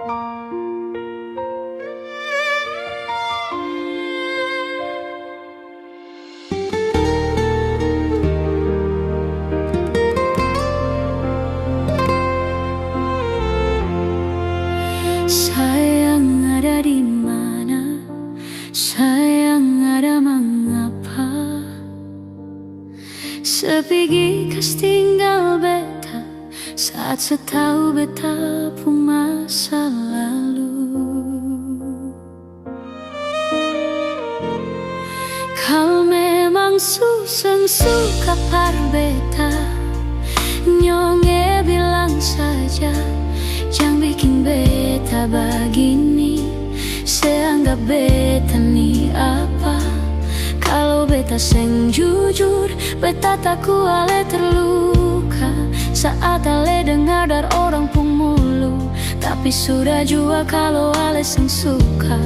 Sayang ada di mana? Sayang ada mengapa? Sepi kas tinggal beta saat setahu beta pun masa lalu. Kau memang suseng suka par beta, nyonge bilang saja, jangan bikin beta begini. Seanggap beta nih apa? Kalau beta seng jujur, beta tak kuale terluka saat ale dengar dari orang pun mulu. Tapi sudah jua kalau ale seng suka,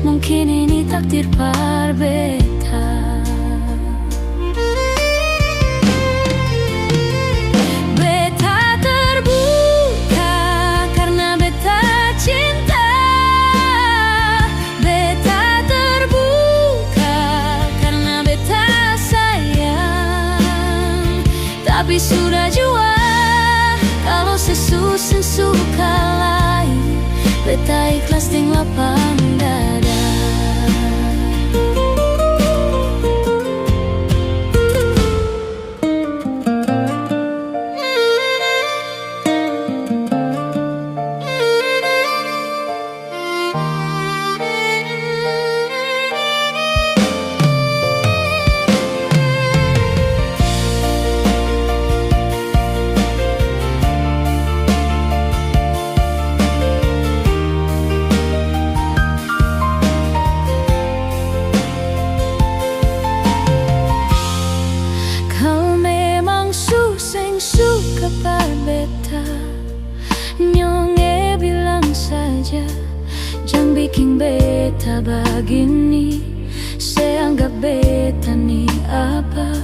mungkin ini takdir par beta. Tapi sudah jua kalau sesusah suka lain, beta ikhlas ting lapang dada. Suka par beta, nyonge bilang saja, jangan bikin beta begini. Seanggap beta nih apa?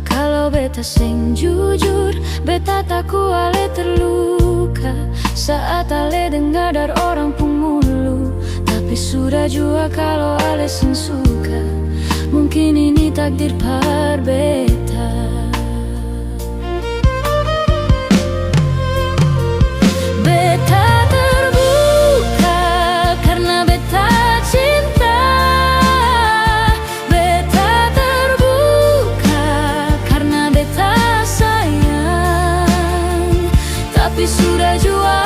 Kalau beta seng jujur, beta tak kuale terluka saat ale dengar dari orang pun mulu. Tapi sudah jua kalau ale seng suka, mungkin ini takdir par beta. Tapi sudah jua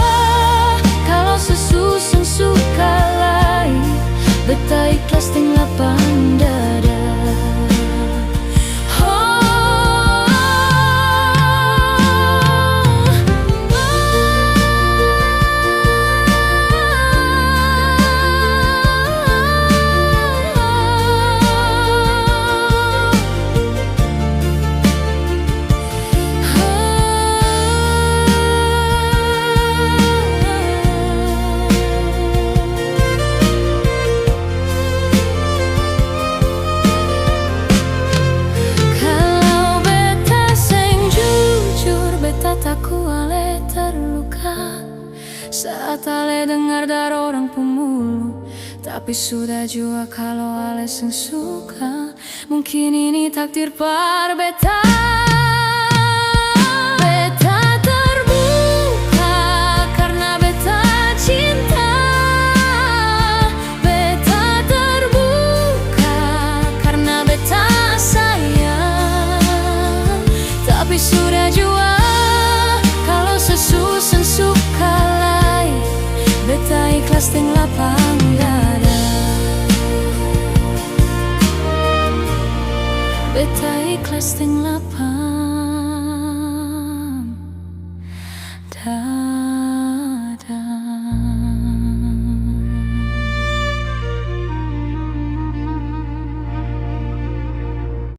kalau sesusah suka lain, beta ikhlas ting lapang dada. Saat ale dengar dari orang pemulu, tapi sudah jua kalau ale seng suka, mungkin ini takdir par beta. Beta terbuka karena beta cinta. Beta terbuka karena beta sayang. Tapi sudah jua kalau sesusah suka, beta ikhlas ting lapang dada. Beta ikhlas ting lapang